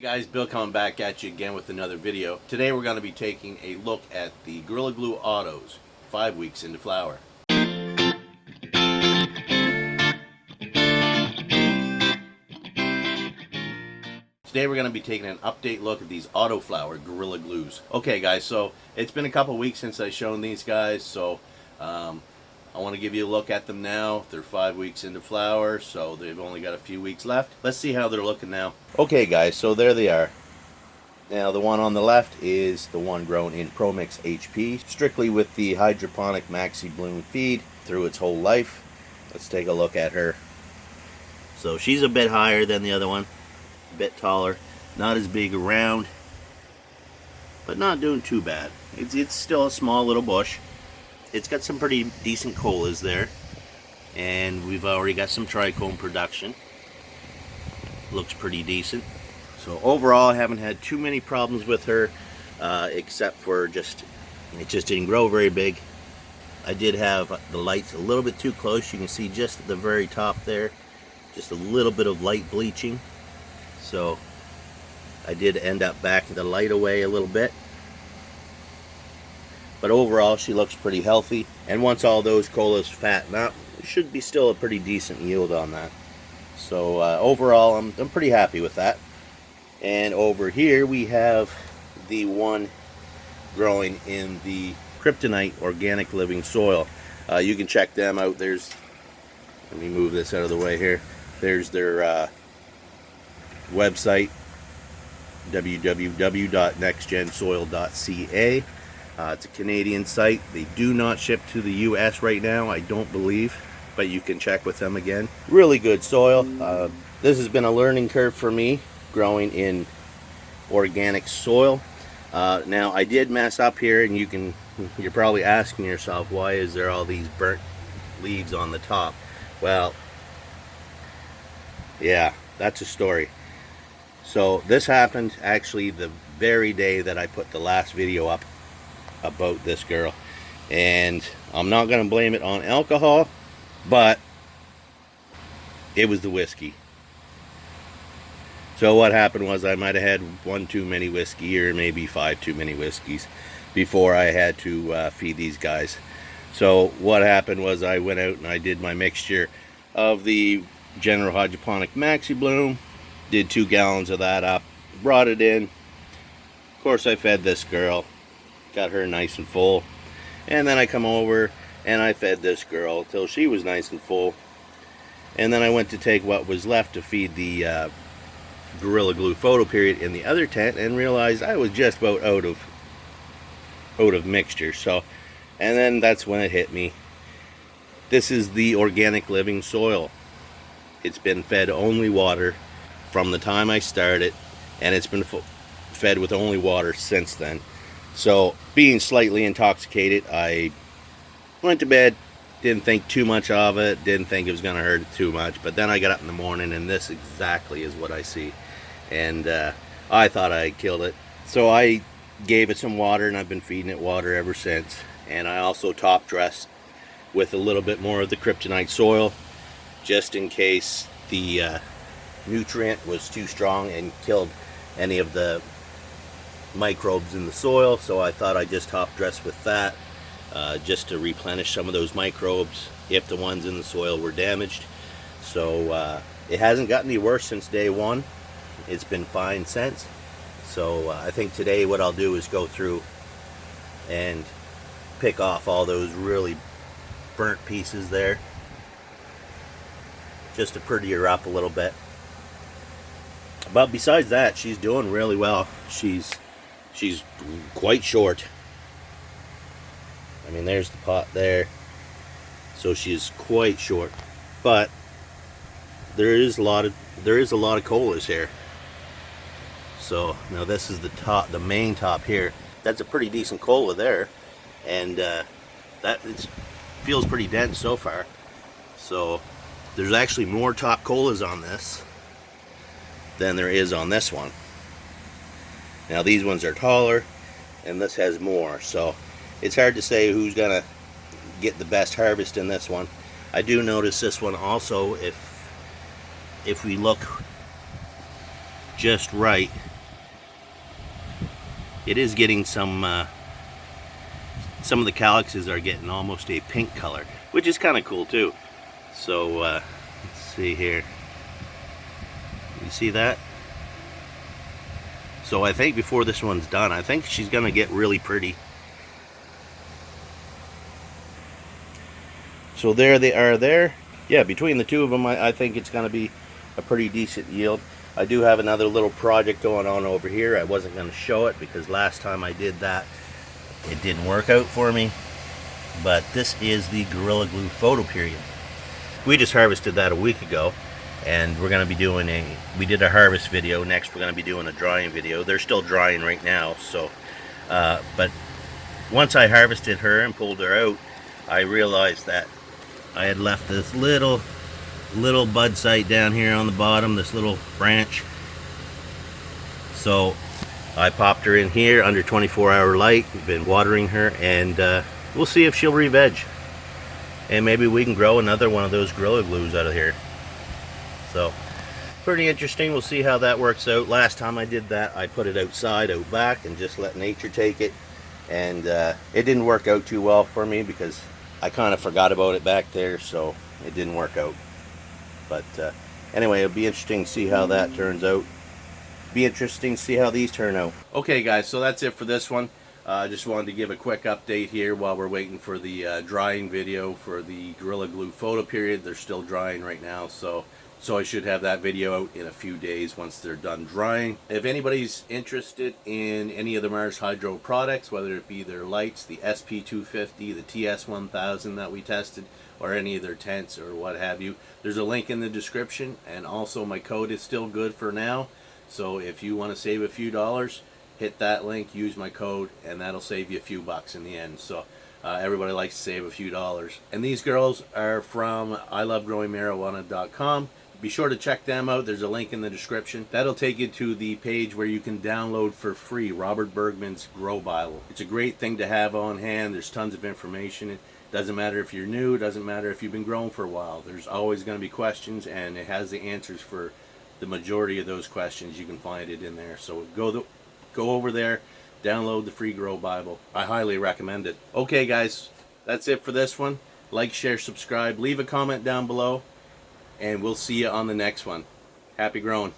Hey guys, Bill coming back at you again with another video. Today we're going to be taking a look at the Gorilla Glue Autos 5 weeks into flower. Today we're going to be taking an update look at these auto flower Gorilla Glues. Okay guys, so it's been a couple weeks since I've shown these guys, so I want to give you a look at them now. They're 5 weeks into flower, so they've only got a few weeks left. Let's see how they're looking now. Okay guys, so there they are. Now the one on the left is the one grown in ProMix HP, strictly with the hydroponic maxi bloom feed through its whole life. Let's take a look at her. So she's a bit higher than the other one, a bit taller, not as big around, but not doing too bad. It's still a small little bush. It's got some pretty decent colas there, and we've already got some trichome production. Looks pretty decent. So overall, I haven't had too many problems with her, except for it just didn't grow very big. I did have the lights a little bit too close. You can see just at the very top there, just a little bit of light bleaching. So I did end up backing the light away a little bit. But overall, she looks pretty healthy. And once all those colas fatten up, there should be still a pretty decent yield on that. So overall, I'm pretty happy with that. And over here we have the one growing in the Kryptonite Organic Living Soil. You can check them out. Let me move this out of the way here. There's their website, www.nextgensoil.ca. It's a Canadian site. They do not ship to the US right now, I don't believe, but you can check with them again. Really good soil. This has been a learning curve for me, growing in organic soil. Now I did mess up here, and you're probably asking yourself, why is there all these burnt leaves on the top? Well, yeah, that's a story. So this happened actually the very day that I put the last video up about this girl, and I'm not going to blame it on alcohol, but it was the whiskey. So what happened was I might have had 1 too many whiskey, or maybe 5 too many whiskeys before I had to feed these guys. So what happened was I went out and I did my mixture of the General Hydroponic Maxi Bloom, did 2 gallons of that up, brought it in. Of course I fed this girl, got her nice and full, and then I come over and I fed this girl till she was nice and full, and then I went to take what was left to feed the Gorilla Glue photo period in the other tent, and realized I was just about out of mixture. So, and then that's when it hit me. This is the Organic Living Soil. It's been fed only water from the time I started, and it's been fed with only water since then. So, being slightly intoxicated, I went to bed, didn't think too much of it, didn't think it was going to hurt too much, but then I got up in the morning and this exactly is what I see. And I thought I had killed it. So I gave it some water, and I've been feeding it water ever since. And I also top dressed with a little bit more of the Kryptonite soil, just in case the nutrient was too strong and killed any of the microbes in the soil. So I thought I'd just top dress with that, just to replenish some of those microbes if the ones in the soil were damaged. So it hasn't gotten any worse since day one. It's been fine since. So I think today what I'll do is go through and pick off all those really burnt pieces there, just to pretty her up a little bit. But besides that, she's doing really well. She's quite short. I mean, there's the pot there. So she's quite short. But there is a lot of colas here. So now this is the top, the main top here. That's a pretty decent cola there, and that feels pretty dense so far. So there's actually more top colas on this than there is on this one. Now these ones are taller, and this has more. So it's hard to say who's gonna get the best harvest in this one. I do notice this one also, if we look just right, it is getting some of the calyxes are getting almost a pink color, which is kind of cool too. So let's see here. You see that? So I think before this one's done, I think she's gonna get really pretty. So there they are there. Yeah, between the two of them, I think it's gonna be a pretty decent yield. I do have another little project going on over here. I wasn't gonna show it because last time I did that, it didn't work out for me. But this is the Gorilla Glue photo period. We just harvested that a week ago. And we're going to be doing we did a harvest video. Next we're going to be doing a drying video. They're still drying right now. So, but once I harvested her and pulled her out, I realized that I had left this little bud site down here on the bottom, this little branch. So I popped her in here under 24-hour light. We've been watering her, and we'll see if she'll re-veg. And maybe we can grow another one of those Gorilla Glues out of here. So, pretty interesting. We'll see how that works out. Last time I did that, I put it outside, out back, and just let nature take it. And it didn't work out too well for me because I kind of forgot about it back there, so it didn't work out. But anyway, it'll be interesting to see how that turns out. Be interesting to see how these turn out. Okay, guys, so that's it for this one. I just wanted to give a quick update here while we're waiting for the drying video for the Gorilla Glue photo period. They're still drying right now, so I should have that video out in a few days once they're done drying. If anybody's interested in any of the Mars Hydro products, whether it be their lights, the SP250, the TS1000 that we tested, or any of their tents or what have you, there's a link in the description, and also my code is still good for now. So if you want to save a few dollars, hit that link, use my code, and that'll save you a few bucks in the end. So everybody likes to save a few dollars. And these girls are from ilovegrowingmarijuana.com. Be sure to check them out. There's a link in the description. That'll take you to the page where you can download for free Robert Bergman's Grow Bible. It's a great thing to have on hand. There's tons of information. It doesn't matter if you're new. It doesn't matter if you've been growing for a while. There's always going to be questions, and it has the answers for the majority of those questions. You can find it in there. So go over there, download the free Grow Bible. I highly recommend it. Okay, guys, that's it for this one. Like, share, subscribe. Leave a comment down below. And we'll see you on the next one. Happy growing.